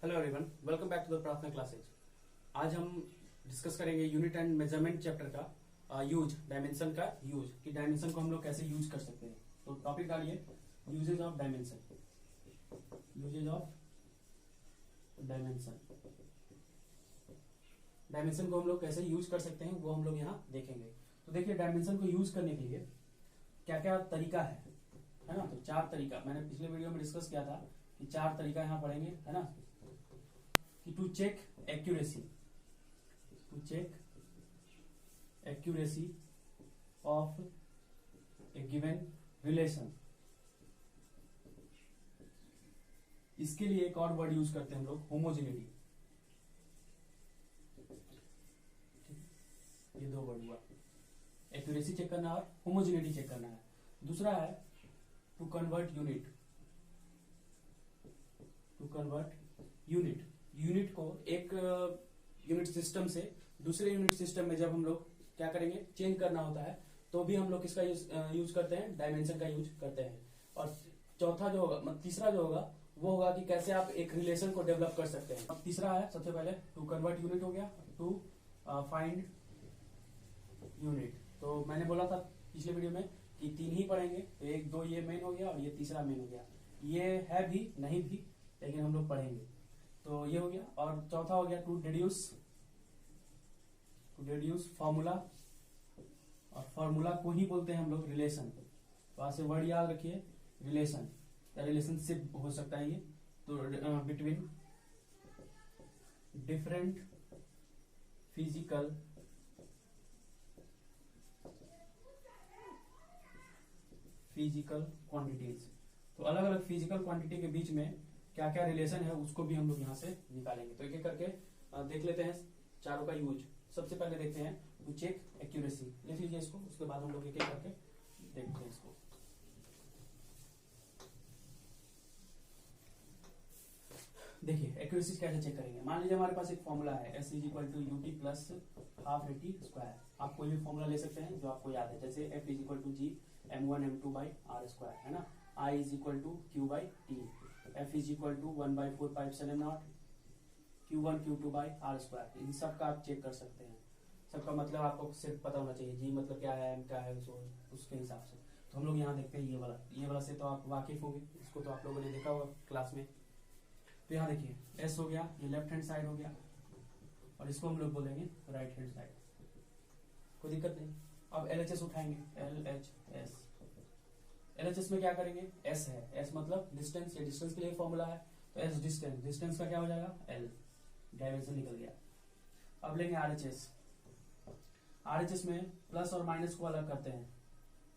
Hello everyone, welcome back to the Prarthana classes. आज हम discuss करेंगे यूनिट एंड मेजरमेंट चैप्टर का यूज, डायमेंशन का यूज, कि डायमेंशन को हम लोग कैसे यूज कर सकते हैं। तो टॉपिक डालिए usages of dimension. Usages of dimension, dimension को हम लोग कैसे यूज कर सकते हैं वो हम लोग यहाँ देखेंगे। तो देखिए, डायमेंशन को यूज करने के लिए क्या क्या तरीका है ना। तो 4 तरीका मैंने पिछले वीडियो में डिस्कस किया था कि 4 तरीका यहाँ पढ़ेंगे, है ना। कि to check accuracy, of a given relation. इसके लिए एक और वर्ड यूज करते हैं हम लोग, होमोजेनिटी। ये 2 वर्ड हुआ, एक्यूरेसी चेक करना और होमोजेनिटी चेक करना है। दूसरा है टू कन्वर्ट यूनिट। यूनिट को एक यूनिट सिस्टम से दूसरे यूनिट सिस्टम में जब हम लोग क्या करेंगे, चेंज करना होता है, तो भी हम लोग किसका यूज करते हैं, डायमेंशन का यूज करते हैं। और चौथा जो होगा, तीसरा जो होगा वो होगा कि कैसे आप एक रिलेशन को डेवलप कर सकते हैं। अब तीसरा है, सबसे पहले टू कन्वर्ट यूनिट हो गया, टू फाइंड यूनिट। तो मैंने बोला था पिछले वीडियो में कि 3 ही पढ़ेंगे, तो 1 2 ये मेन हो गया और ये तीसरा मेन हो गया। ये है भी नहीं भी, लेकिन हम लोग पढ़ेंगे। तो ये हो गया। और चौथा हो गया टू डिड्यूस फॉर्मूला, और फॉर्मूला को ही बोलते हैं हम लोग रिलेशन। तो आज से वर्ड याद रखिए, रिलेशन या रिलेशनशिप हो सकता है ये। तो बिटवीन डिफरेंट फिजिकल क्वांटिटीज। तो अलग अलग फिजिकल क्वांटिटी के बीच में क्या क्या रिलेशन है उसको भी हम लोग यहाँ से निकालेंगे। तो एक एक करके देख लेते हैं चारों का यूज। सबसे पहले देखते हैं टू चेक एक्यूरेसी, लिख लीजिए इसको, उसके बाद हम लोग एक एक करके देखते हैं इसको। देखिए एक्यूरेसी कैसे चेक करेंगे। मान लीजिए हमारे पास एक फॉर्मूला है, S = UT plus half AT square. आप कोई भी फॉर्मूला ले सकते हैं जो आपको याद है, जैसे F = G m1 m2 by r square, है ना। I = Q by T, F = 1/4 pi epsilon naught Q1 Q2 by r square. इन सब का आप चेक कर सकते हैं। सबका मतलब आपको सिर्फ पता होना चाहिए, G मतलब क्या है, M क्या है, उसके हिसाब से। तो हम लोग यहाँ देखते हैं ये वाला से तो आप वाकिफ होंगे, इसको तो आप लोगों ने देखा होगा क्लास में। तो यहाँ देखिए S हो गया, ये लेफ्ट हैंड साइड हो गया, और इसको हम लोग बोलेंगे राइट हैंड साइड। कोई दिक्कत नहीं। अब LHS उठाएंगे, LHS में क्या करेंगे, S है, S मतलब डिस्टेंस, ये डिस्टेंस के लिए फॉर्मूला है। तो S डिस्टेंस का क्या हो जाएगा, L, डायमेंशन निकल गया। अब लेंगे RHS में प्लस और माइनस को अलग करते हैं,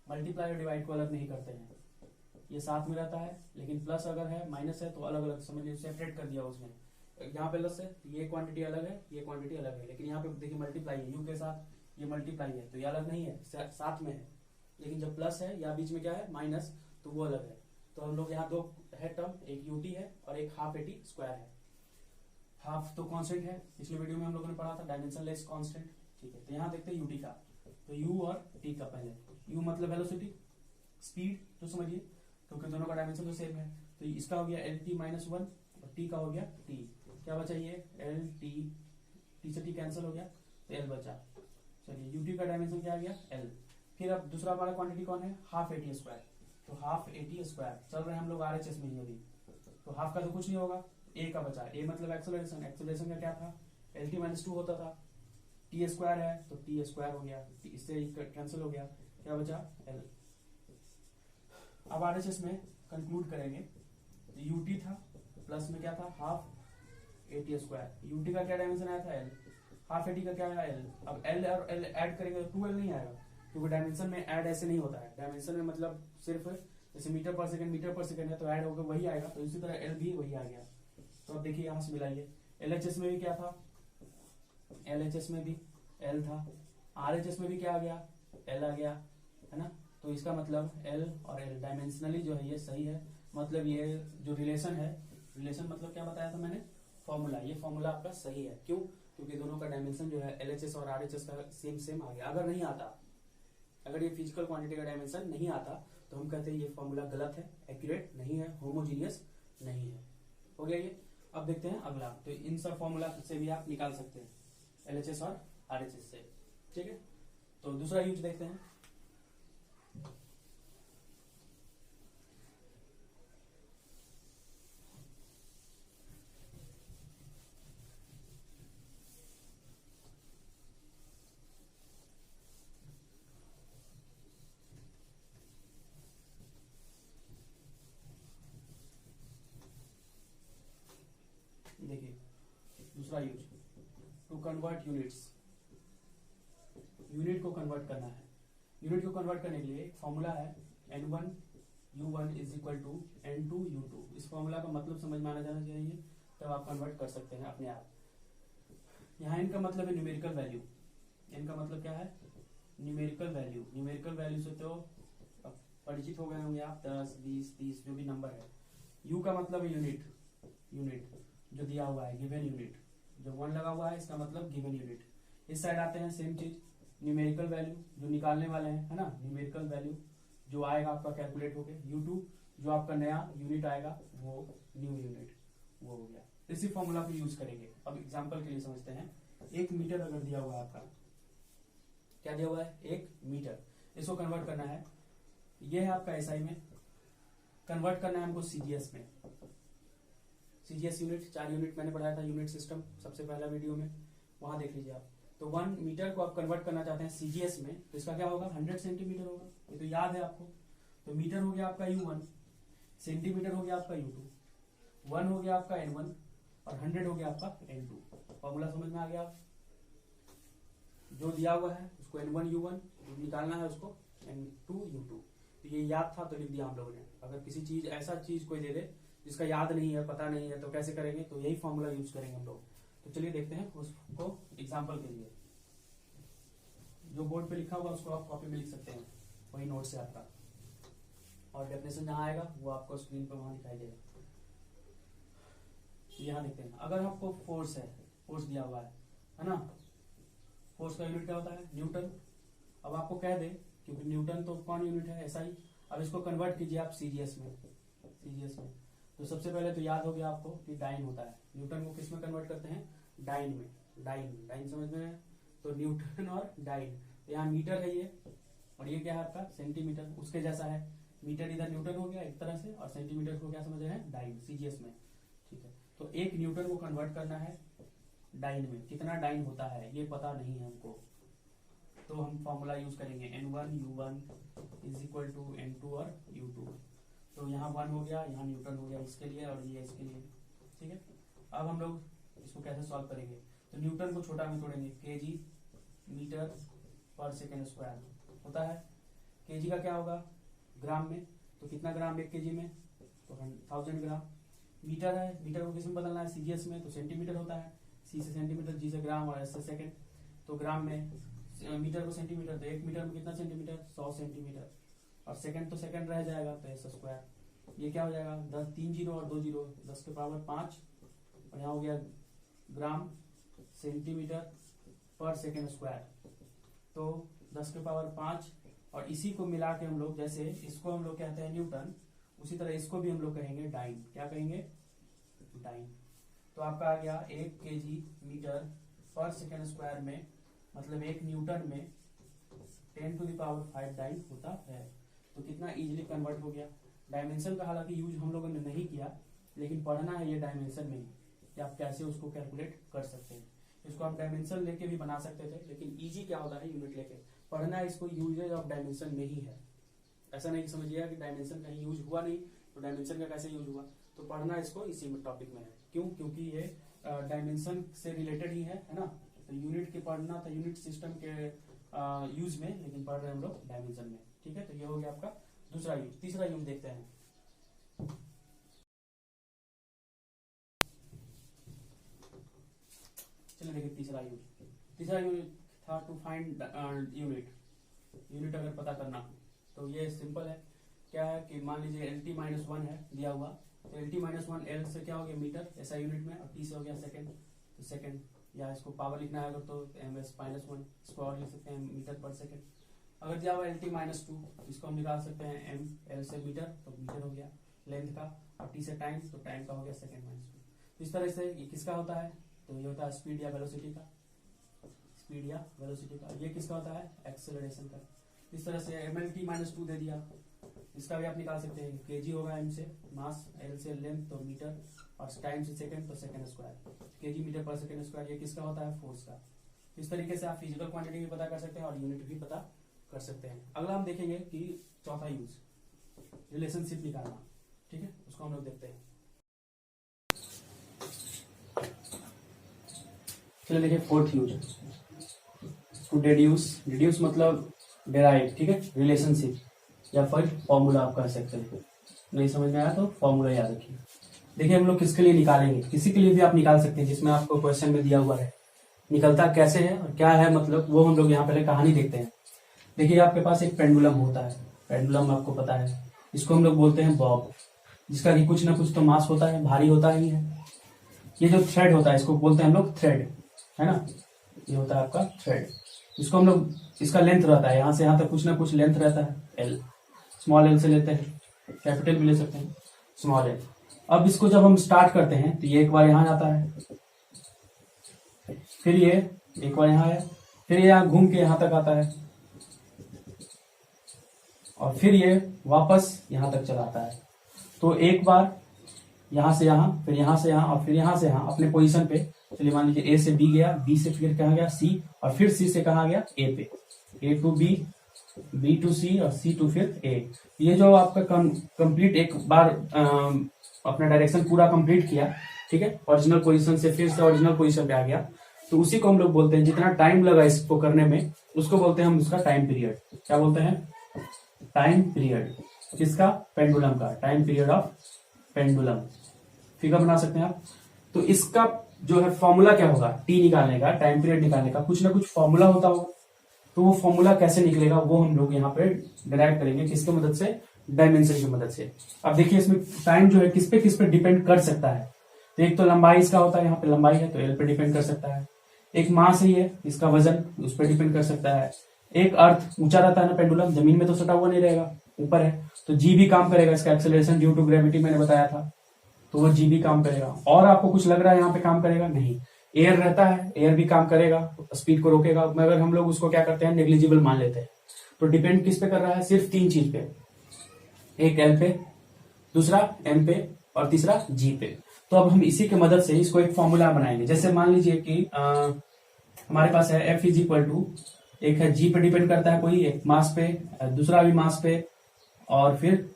मल्टीप्लाई और डिवाइड को अलग नहीं करते हैं। ये साथ में रहता है, लेकिन प्लस अगर है माइनस है तो अलग अलग समझ लीजिए, सेपरेट कर दिया उसने। यहाँ पे प्लस है, ये क्वांटिटी अलग है, ये क्वांटिटी अलग है, लेकिन यहाँ पे देखिए मल्टीप्लाई है, यू के साथ ये मल्टीप्लाई है, तो ये अलग नहीं है, साथ में है। लेकिन जब प्लस है या बीच में क्या है, माइनस, तो वो अलग है। तो हम लोग यहाँ 2 है टर्म, एक UT है और एक हाफ AT स्क्वायर है। हाफ तो कांस्टेंट है, पिछले वीडियो में हम लोगों ने पढ़ा था डायमेंशनलेस कांस्टेंट, ठीक है। तो यहाँ देखते हैं UT का, तो U और T का। पहले U मतलब वेलोसिटी, स्पीड, तो समझिए, क्योंकि दोनों का डायमेंशन तो सेम है। तो इसका हो गया LT - 1 और T का हो गया T। क्या बचा, ये LT, T से T कैंसिल हो गया, तो L बचा। चलिए UT का डायमेंशन क्या आ गया, L। फिर अब दूसरा हमारा क्वांटिटी कौन है, हाफ AT स्क्वायर। तो हाफ AT स्क्वायर, चल रहे हैं हम लोग RHS में ही अभी, तो हाफ का तो कुछ नहीं होगा, A का बचा। A मतलब एक्सेलरेशन का क्या था, LT - 2 होता था। T स्क्वायर है तो T स्क्वायर हो गया, इससे कैंसिल हो गया, क्या बचा, L। अब RHS में कंक्लूड करेंगे, तो UT था, प्लस में क्या था, हाफ AT स्क्वायर। UT का क्या डायमेंशन आया था, L, हाफ AT का क्या आया, L। अब L और L ऐड करेंगे तो 2L नहीं आएगा, क्योंकि डायमेंशन में ऐड ऐसे नहीं होता है। डायमेंशन में मतलब सिर्फ जैसे मीटर पर सेकंड है तो ऐड होकर वही आएगा, तो इसी तरह L भी वही आ गया। तो अब देखिए यहाँ से मिलाइए, LHS में भी क्या था, LHS में भी L था, RHS में भी क्या आ गया, L आ गया, है ना। तो इसका मतलब L और L डायमेंशनली जो है ये सही है। मतलब ये जो रिलेशन है, रिलेशन मतलब क्या बताया था मैंने, फॉर्मूला, ये फॉर्मूला आपका सही है। क्यों, क्योंकि दोनों का डायमेंशन जो है LHS और RHS का सेम आ गया। अगर नहीं आता, अगर ये फिजिकल क्वांटिटी का डायमेंशन नहीं आता, तो हम कहते हैं ये फॉर्मूला गलत है, एक्यूरेट नहीं है, होमोजीनियस नहीं है। हो गया ये। अब देखते हैं अगला, तो इन सब फॉर्मूला से भी आप निकाल सकते हैं LHS और RHS से, ठीक है। तो दूसरा यूज देखते हैं। देखिए दूसरा use, to convert units, unit को कन्वर्ट करना है। यूनिट को कन्वर्ट करने के लिए एक फॉर्मूला है N1 U1 is equal to N2 U2। इस फॉर्मूला का मतलब समझ में आना जाना चाहिए, तब आप कन्वर्ट कर सकते हैं अपने आप। यहाँ इनका मतलब है न्यूमेरिकल वैल्यू, इनका मतलब क्या है, न्यूमेरिकल वैल्यू। न्यूमेरिकल वैल्यू से तो परिचित हो गए होंगे आप, 10 20 30 जो भी नंबर है। U का मतलब है यूनिट, यूनिट जो दिया हुआ है, गिवन यूनिट। जो 1 लगा हुआ है इसका मतलब गिवन यूनिट। इस साइड आते हैं सेम चीज, न्यूमेरिकल वैल्यू जो निकालने वाले हैं, है ना, न्यूमेरिकल वैल्यू जो आएगा आपका कैलकुलेट होके, U2 जो आपका नया यूनिट आएगा वो न्यू यूनिट, वो हो गया। इसी फॉर्मूला को यूज करेंगे। अब एग्जांपल के लिए समझते हैं। 1 मीटर अगर दिया हुआ है आपका, क्या दिया हुआ है, 1 मीटर, इसको कन्वर्ट करना है। ये है आपका SI में, कन्वर्ट करना है हमको CGS में। CGS यूनिट, 4 यूनिट मैंने पढ़ाया था, यूनिट सिस्टम सबसे पहला वीडियो में, वहां देख लीजिए आप। तो 1 मीटर को आप कन्वर्ट करना चाहते हैं CGS में, तो इसका क्या होगा, 100 सेंटीमीटर होगा। ये तो याद है आपको। तो मीटर हो गया आपका U1, सेंटीमीटर हो गया आपका U2, 1 हो गया आपका N1 और 100 हो गया आपका N2। फॉर्मूला समझ में आ गया। जो दिया हुआ है उसको N1 U1 निकालना है, उसको N2 U2। तो ये याद था तो लिख दिया हम लोगों ने। अगर किसी चीज ऐसा चीज कोई दे दे जिसका याद नहीं है, पता नहीं है, तो कैसे करेंगे, तो यही फॉर्मूला यूज करेंगे हम लोग। तो चलिए देखते हैं उसको एग्जांपल के लिए। जो बोर्ड पे लिखा हुआ उसको आप कॉपी में लिख सकते हैं, वही नोट से आपका, और डेफिनेशन जहां आएगा वो आपको स्क्रीन पर वहां दिखाई देगा। यहाँ देखते हैं, अगर आपको फोर्स है, फोर्स दिया हुआ है ना, फोर्स का यूनिट क्या होता है, न्यूटन। अब आपको कह दे, क्योंकि न्यूटन तो कौन यूनिट है, SI। अब इसको कन्वर्ट कीजिए आप CGS में, CGS में। तो सबसे पहले तो याद हो गया आपको कि डाइन होता है। न्यूटन को किस में कन्वर्ट करते हैं, डाइन में। डाइन, डाइन समझ में है। तो न्यूटन और डाइन, तो यहाँ मीटर है ये, और ये क्या है आपका सेंटीमीटर, उसके जैसा है। मीटर इधर न्यूटन हो गया एक तरह से, और सेंटीमीटर को क्या समझ रहे हैं, डाइन, CGS में, ठीक है। तो 1 न्यूटन को कन्वर्ट करना है डाइन में। कितना डाइन होता है ये पता नहीं है हमको, तो हम फॉर्मूला यूज करेंगे N1 U1 is equal to N2 और U2। तो यहाँ 1 हो गया, यहाँ न्यूटन हो गया इसके लिए, और ये इसके लिए, ठीक है। अब हम लोग इसको कैसे सॉल्व करेंगे, तो न्यूटन को छोटा में तोड़ेंगे, kg मीटर पर सेकेंड स्क्वायर होता है। kg का क्या होगा, ग्राम में, तो कितना ग्राम 1 kg में, तो 1000 ग्राम। मीटर है, मीटर को किस में बदलना है, CGS में, तो सेंटीमीटर होता है। C से सेंटीमीटर, G से ग्राम और S से सेकेंड। तो ग्राम में मीटर को सेंटीमीटर, तो 1 मीटर में कितना सेंटीमीटर, 100 सेंटीमीटर। और सेकंड तो सेकंड रह जाएगा, तो S स्क्वायर। ये क्या हो जाएगा, 10 3 जीरो और 2 जीरो, 10 के पावर 5, और यहाँ हो गया ग्राम सेंटीमीटर पर सेकेंड स्क्वायर। तो 10 के पावर 5, और इसी को मिला के हम लोग, जैसे इसको हम लोग कहते हैं न्यूटन, उसी तरह इसको भी हम लोग कहेंगे डाइन। क्या कहेंगे, डाइन। तो आपका आ गया 1 kg मीटर पर सेकेंड स्क्वायर में, मतलब 1 न्यूटन में 10 टू द पावर 5 डाइन होता है। तो कितना इजीली कन्वर्ट हो गया। डायमेंशन का हालांकि यूज हम लोगों ने नहीं किया, लेकिन पढ़ना है ये डायमेंशन में ही कि आप कैसे उसको कैलकुलेट कर सकते हैं। इसको आप डायमेंशन लेके भी बना सकते थे, लेकिन इजी क्या होता है, यूनिट लेके पढ़ना है। इसको यूजेज ऑफ डायमेंशन में ही है। ऐसा नहीं समझिएगा कि डायमेंशन कहीं यूज हुआ नहीं तो डायमेंशन का कैसे यूज हुआ, तो पढ़ना इसको इसी टॉपिक में है। क्यों, क्योंकि ये डायमेंशन से रिलेटेड ही है ना। तो यूनिट के पढ़ना था यूनिट सिस्टम के यूज में, लेकिन पढ़ रहे हैं हम लोग डायमेंशन में, ठीक है। तो ये हो गया आपका दूसरा यूज। तीसरा यूज देखते हैं। चलिए देखिए तीसरा यूज। तीसरा यूज था टू फाइंड यूनिट। यूनिट अगर पता करना तो ये सिंपल है। क्या है कि मान लीजिए LT-1 है दिया हुआ, तो LT-1 L से क्या हो गया मीटर, ऐसा यूनिट में, और T से हो गया सेकंड। तो सेकंड, या इसको पावर लिखना है अगर तो MS-1, इसको और लिख सकते हैं मीटर पर सेकंड। अगर दिया हुआ LT-2, इसको हम निकाल सकते हैं M, L से मीटर, तो मीटर हो गया लेंथ का, और T से टाइम, तो टाइम का हो गया सेकंड -2। इस तरह से ये किसका होता है, तो ये होता है स्पीड या वेलोसिटी का, स्पीड या वेलोसिटी का। ये किसका होता है, एक्सेलरेशन का। इस तरह से mlt-2 दे दिया, इसका भी आप निकाल सकते हैं। kg होगा m से मास, l से लेंथ तो मीटर, और टाइम से सेकंड तो सेकंड स्क्वायर, kg मीटर पर सेकंड स्क्वायर। ये किसका होता है, फोर्स का। इस तरीके से आप फिजिकल क्वांटिटी भी पता कर सकते हैं और यूनिट भी पता कर सकते हैं। अगला हम देखेंगे कि चौथा यूज, रिलेशनशिप निकालना। ठीक है, उसको हम लोग देखते हैं। चलिए देखिए फोर्थ यूज, टू डिड्यूस मतलब डेराइव। ठीक है, रिलेशनशिप या फिर फॉर्मूला आप कह सकते हैं। नहीं समझ में आया तो फॉर्मूला याद रखिए। देखिए हम लोग किसके लिए निकालेंगे, किसी के लिए भी आप निकाल सकते हैं जिसमें आपको क्वेश्चन में दिया हुआ है। निकलता कैसे है और क्या है, मतलब वो हम लोग यहाँ पहले कहानी देखते हैं। देखिए आपके पास एक पेंडुलम होता है, पेंडुलम आपको पता है, इसको हम लोग बोलते हैं बॉब, जिसका कि कुछ ना कुछ तो मास होता है, भारी होता ही है। ये जो थ्रेड होता है इसको बोलते हैं हम लोग थ्रेड, है ना, ये होता है आपका थ्रेड। इसको हम लोग, इसका लेंथ रहता है यहाँ से यहाँ तक कुछ ना कुछ लेंथ रहता है, एल, स्मॉल एल से लेते हैं, कैपिटल भी ले सकते हैं, स्मॉल एल। अब इसको जब हम स्टार्ट करते हैं तो ये एक बार यहाँ आता है, फिर ये एक बार यहाँ है, फिर ये यहाँ घूम के यहाँ तक आता है, और फिर ये वापस यहाँ तक चलाता है। तो एक बार यहाँ से यहाँ, फिर यहाँ से यहाँ, और फिर यहाँ से यहाँ अपने पोजीशन पे। चलिए मान लीजिए ए से बी गया, बी से फिर कहाँ गया सी, और फिर सी से कहाँ गया ए पे, ए टू बी, बी टू सी, और सी टू फिर ए। ये जो आपका कंप्लीट एक बार अपना डायरेक्शन पूरा कंप्लीट किया, ठीक है, ओरिजिनल पोजीशन से फिर से ओरिजिनल पोजीशन पे आ गया, तो उसी को हम लोग बोलते हैं, जितना टाइम लगा इसको करने में उसको बोलते हैं हम उसका टाइम पीरियड। क्या बोलते हैं, टाइम पीरियड। किसका, पेंडुलम का, time period of pendulum. Figure बना सकते हैं आप। तो इसका जो है फॉर्मूला क्या होगा, टी निकालने का, टाइम पीरियड निकालने का कुछ ना कुछ फॉर्मूला होता होगा। तो वो फॉर्मूला कैसे निकलेगा वो हम लोग यहाँ पे डिराइव करेंगे, किसके मदद से, डायमेंशन की मदद से। अब देखिए इसमें टाइम जो है किस पे डिपेंड कर सकता है। तो एक तो लंबाई इसका होता है, यहाँ पे लंबाई है तो एल पे डिपेंड कर सकता है। एक मास ही है, इसका वजन, उस पर डिपेंड कर सकता है। एक अर्थ ऊंचा रहता है ना पेंडुलम, जमीन में तो सटा हुआ नहीं रहेगा, ऊपर है, तो जी भी काम करेगा, इसका एक्सेलरेशन ड्यू टू ग्रेविटी मैंने बताया था, तो वो जी भी काम करेगा। और आपको कुछ लग रहा है यहाँ पे काम करेगा, नहीं, एयर रहता है, एयर भी काम करेगा, स्पीड को रोकेगा, मगर हम लोग उसको क्या करते हैं, नेग्लिजिबल मान लेते हैं। तो डिपेंड किस पे कर रहा है, सिर्फ तीन चीज पे, एक एल पे, दूसरा एम पे, और तीसरा जी पे। तो अब हम इसी की मदद से इसको एक फॉर्मूला बनाएंगे। जैसे मान लीजिए कि हमारे पास है एफ इज इक्वल टू, एक है जी पे डिपेंड करता है कोई, एक मास पे, दूसरा भी मास पे, और फिर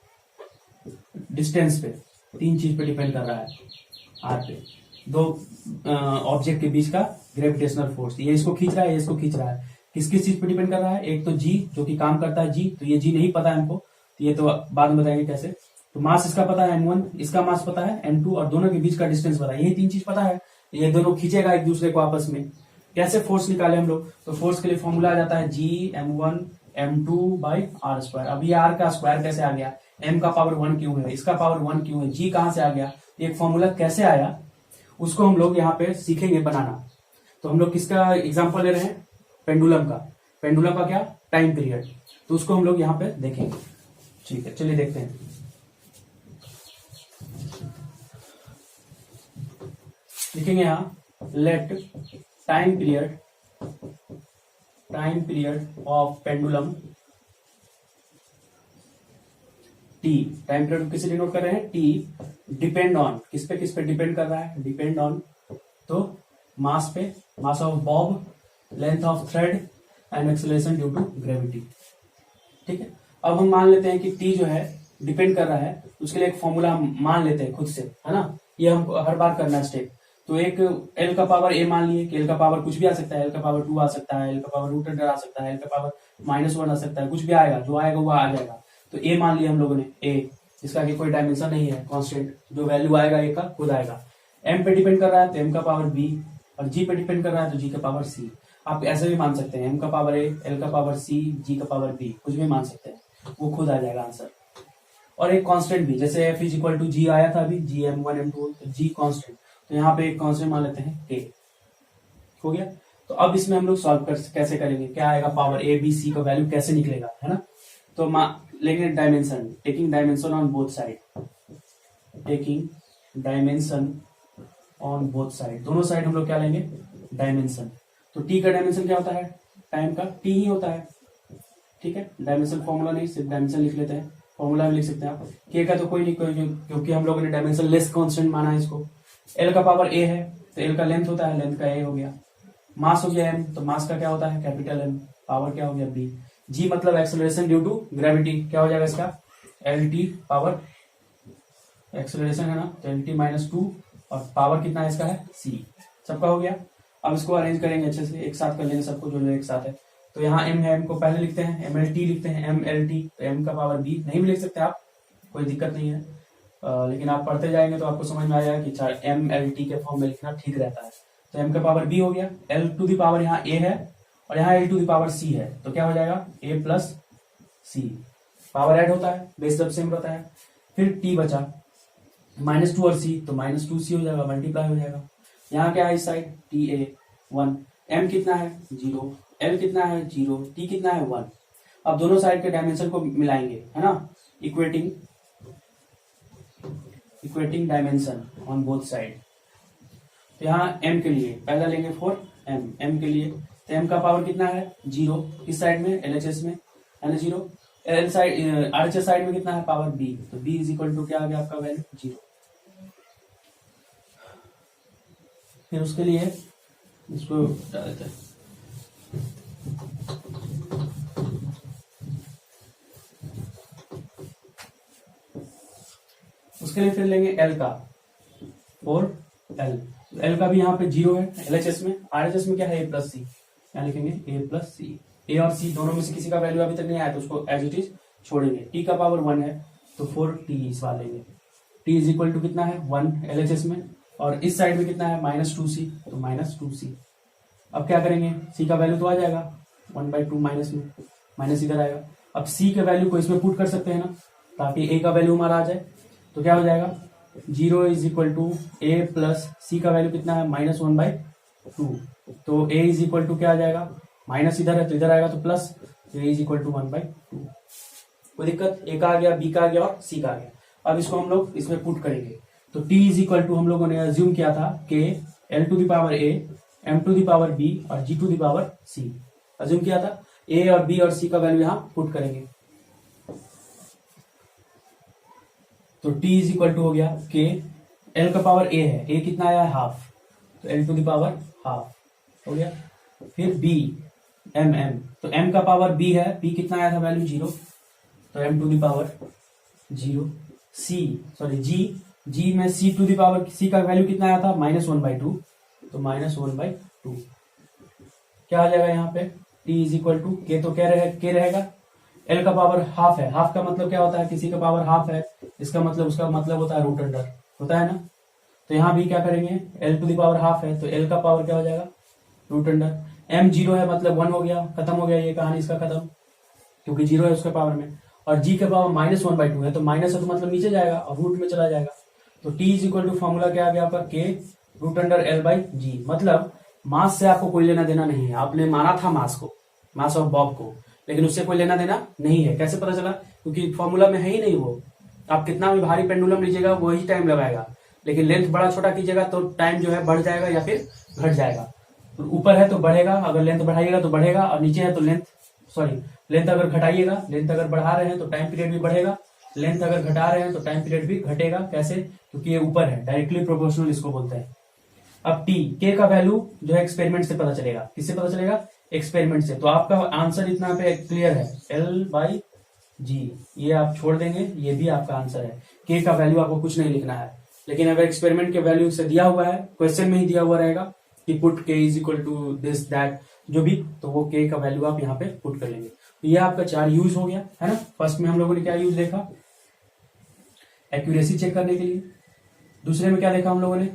डिस्टेंस पे, तीन चीज पे डिपेंड कर रहा है, आर पे, दो ऑब्जेक्ट के बीच का ग्रेविटेशनल फोर्स। ये इसको खींच रहा है, ये इसको खींच रहा है, किस किस चीज पे डिपेंड कर रहा है, एक तो जी जो कि काम करता है जी, तो ये जी नहीं पता है हमको, तो ये तो बाद में बताएंगे कैसे। तो मास इसका पता है m1, इसका मास पता है m2, और दोनों के बीच का डिस्टेंस पता है, यही तीन चीज पता है। ये दोनों खींचेगा एक दूसरे को आपस में। कैसे फोर्स निकाले हम लोग, तो फोर्स के लिए फॉर्मूला आ जाता है जी m1 m2 by are square. अब ये आर का स्क्वायर कैसे आ गया, m का पावर 1 क्यों है, इसका पावर 1 क्यों है, जी कहां से आ गया, एक फॉर्मूला कैसे आया, उसको हम लोग यहाँ पे सीखेंगे बनाना। तो हम लोग किसका एग्जाम्पल ले रहे हैं, पेंडुलम का। पेंडुलम का क्या, टाइम पीरियड, तो उसको हम लोग यहाँ पे देखेंगे। ठीक है, चलिए देखते हैं। लिखेंगे यहाँ let time period of pendulum T. Time period किसे डिनोट कर रहे हैं, टी डिपेंड ऑन, किस पे डिपेंड कर रहा है, डिपेंड ऑन, तो मास पे, mass of bob, length of thread, and acceleration due to gravity. ठीक है, अब हम मान लेते हैं कि टी जो है डिपेंड कर रहा है, उसके लिए एक फॉर्मूला हम मान लेते हैं खुद से, है ना, ये हमको हर बार करना है स्टेप। तो एक एल का पावर ए मान लिए कि एल का पावर कुछ भी आ सकता है, एल का पावर 2 आ सकता है, एल का पावर √अंडर आ सकता है, एल का पावर -1 आ सकता है, कुछ भी आएगा, जो आएगा वो आ जाएगा। तो ए मान लिया हम लोगों ने, ए जिसका कि कोई डायमेंशन नहीं है, कांस्टेंट, जो वैल्यू आएगा ए का खुद आएगा। एम पे डिपेंड कर रहा है तो एम का पावर बी, और जी पे डिपेंड कर रहा है तो जी का पावर सी। आप ऐसे भी मान सकते हैं, एम का पावर ए, एल का पावर सी, जी का पावर बी, कुछ भी मान सकते हैं, वो खुद आ जाएगा आंसर। और एक कांस्टेंट भी, जैसे एफ इज इक्वल टू जी आया था अभी, जी m1 m2, तो जी कांस्टेंट, तो यहाँ पे एक कांस्टेंट मान लेते हैं k। हो गया। तो अब इसमें हम लोग सॉल्व कैसे करेंगे, क्या आएगा, पावर ए बी सी का वैल्यू कैसे निकलेगा, है ना। तो लेंगे dimension, taking dimension on both side, taking dimension on both side, दोनों साइड हम लोग क्या लेंगे, डायमेंशन। तो टी का डायमेंशन क्या होता है, टाइम का टी ही होता है, ठीक है। डायमेंशन फॉर्मूला नहीं, सिर्फ डायमेंशन लिख लेते हैं, फॉर्मूला में लिख सकते हैं आप। के का तो कोई नहीं, कोई क्योंकि हम लोगों ने डायमेंशन लेस कांस्टेंट माना है इसको। एल का पावर ए है तो एल का लेंथ होता है, लेंथ का ए हो गया। मास हो गया एम, तो मास का क्या होता है, कैपिटल एम। पावर क्या हो गया बी। जी मतलब एक्सेलरेशन ड्यू टू ग्रेविटी, क्या हो जाएगा इसका, एल टी पावर, एक्सेलरेशन है ना, तो एल टी माइनस 2, और पावर कितना है इसका है सी। सबका हो गया। अब इसको अरेंज करेंगे अच्छे से, एक साथ कर लेंगे सबको जो एक साथ है। तो यहाँ एम है, एम को पहले लिखते हैं, एम एल टी लिखते हैं, एम एल टी, तो एम का पावर बी नहीं भी लिख सकते आप, कोई दिक्कत नहीं है। लेकिन आप पढ़ते जाएंगे तो आपको समझ में आ जाएगा कि एम एल टी के फॉर्म में लिखना ठीक रहता है। तो एम का पावर बी हो गया, एल टू दी पावर यहाँ ए है और यहाँ एल टू दी पावर सी है, तो क्या हो जाएगा ए प्लस सी। पावर ऐड होता है, बेस जब सेम रहता है। फिर टी बचा -2 और सी, तो -2c हो जाएगा, मल्टीप्लाई हो जाएगा। यहाँ क्या है इस साइड, टी ए 1, एम कितना है 0, एल कितना है 0, टी कितना है 1। अब दोनों साइड के डायमेंशन को मिलाएंगे, है ना, equating dimension on both side. तो यहाँ एम के लिए पहला लेंगे 4 एम के लिए, तो एम का पावर कितना है 0, इस साइड में एलएचएस में है ना 0, एल साइड आरएचएस साइड में कितना है पावर बी, तो बी इज इक्वल टू क्या आ गया आपका वैल्यू 0। फिर उसके लिए इसको डाल देते हैं, उसके लिए फिर लेंगे एल का 4 एल, एल का भी यहाँ पे 0 है एलएचएस में, आरएचएस में क्या है ए प्लस सी, यहाँ लिखेंगे ए प्लस सी। ए और सी दोनों में से किसी का वैल्यू अभी तक नहीं आया तो उसको एज इट इज छोड़ेंगे। टी का पावर 1 है तो 4 टी इस बार लेंगे। टी इज इक्वल टू कितना है 1 एलएचएस में, और इस साइड में कितना है -2c, तो -2c। अब क्या करेंगे, c का वैल्यू तो आ जाएगा 1/2 माइनस में, माइनस इधर आएगा। अब c के वैल्यू को इसमें पुट कर सकते हैं ना, ताकि a का वैल्यू हमारा आ जाए। तो क्या हो जाएगा 0 is equal to A plus C का वैल्यू कितना है -1/2, तो a इज इक्वल टू क्या आ जाएगा, माइनस इधर है तो इधर आएगा तो प्लस, तो a इज इक्वल टू 1/2। कोई दिक्कत, a का आ गया, b का आ गया और c का आ गया। अब इसको हम लोग इसमें पुट करेंगे, तो t इज इक्वल टू हम लोगों ने अज्यूम किया था कि l to the power a, m to the power b और g to the power c assume किया था। a और b और c का वैल्यू यहाँ पुट करेंगे, तो t इज इक्वल टू हो गया कि l का पावर a है, a कितना आया है हाफ, तो l to the power half हो गया। फिर b m, तो m का पावर b है, b कितना आया था वैल्यू 0, तो m to the power 0। g में c to the power, c का वैल्यू कितना आया था -1/2, तो -1/2 क्या आ जाएगा यहाँ पे, t इज इक्वल टू के, तो क्या रहेगा, l का पावर हाफ है, हाफ का मतलब क्या होता है, किसी का पावर हाफ है इसका मतलब उसका मतलब होता है रूट अंडर, होता है ना। तो यहाँ भी क्या करेंगे, l to the power half है तो l का पावर क्या हो जाएगा रूट अंडर, m 0 है मतलब 1 हो गया, खत्म हो गया ये कहानी इसका खत्म, क्योंकि 0 है उसके पावर में। और g का पावर -1/2 है, तो माइनस है तो मतलब नीचे जाएगा और रूट में चला जाएगा, तो t is equal to formula क्या आ गया आपका k रूट अंडर l/g। मतलब मास से आपको कोई लेना देना नहीं है, आपने माना था मास को, मास ऑफ बॉब को, लेकिन उससे कोई लेना देना नहीं है। कैसे पता चला, क्योंकि फॉर्मूला में है ही नहीं वो। आप कितना भी भारी पेंडुलम लीजिएगा वही टाइम लगाएगा, लेकिन लेंथ बड़ा छोटा कीजिएगा तो टाइम जो है बढ़ जाएगा या फिर घट जाएगा। तो ऊपर है तो बढ़ेगा, अगर लेंथ बढ़ाइएगा तो बढ़ेगा, और नीचे है तो लेंथ अगर घटाइएगा, लेंथ अगर बढ़ा रहे हैं तो टाइम पीरियड भी बढ़ेगा, लेंथ अगर घटा रहे हैं तो टाइम पीरियड भी घटेगा। कैसे, क्योंकि ये ऊपर है, डायरेक्टली प्रोपोर्शनल इसको बोलते हैं। अब टी के का वैल्यू जो है एक्सपेरिमेंट से पता चलेगा, किससे पता चलेगा, एक्सपेरिमेंट से। तो आपका आंसर इतना पे क्लियर है, L/G, ये आप छोड़ देंगे, ये भी आपका आंसर है। के का वैल्यू आपको कुछ नहीं लिखना है, लेकिन अगर एक्सपेरिमेंट के वैल्यू से दिया हुआ है, क्वेश्चन में ही दिया हुआ रहेगा कि put K is equal to this that जो भी, तो वो के का वैल्यू आप यहाँ पे पुट कर लेंगे। तो ये आपका 4 यूज हो गया है ना। फर्स्ट में हम लोगों ने क्या यूज देखा, एक्यूरेसी चेक करने के लिए। दूसरे में क्या देखा हम लोगों ने,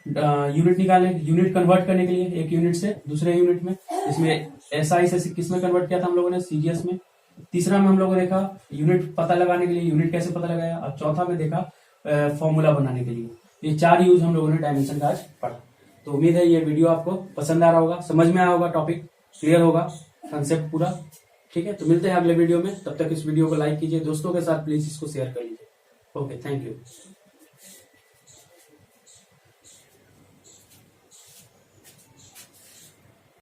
यूनिट निकालने, यूनिट कन्वर्ट करने के लिए, एक यूनिट से दूसरे यूनिट में। इसमें एसआई से किस में कन्वर्ट किया था हम लोगों ने, सीजीएस में। तीसरा में हम लोगों ने देखा यूनिट पता लगाने के लिए, यूनिट कैसे पता लगाया। और चौथा में देखा फॉर्मूला बनाने के लिए। ये 4 यूज हम लोगों ने डायमेंशन का आज पढ़ा। तो उम्मीद है ये वीडियो आपको पसंद आ रहा होगा, समझ में आया होगा, टॉपिक क्लियर होगा, कंसेप्ट पूरा ठीक है। तो मिलते हैं अगले वीडियो में, तब तक इस वीडियो को लाइक कीजिए, दोस्तों के साथ प्लीज इसको शेयर कर लीजिए। Okay, thank you.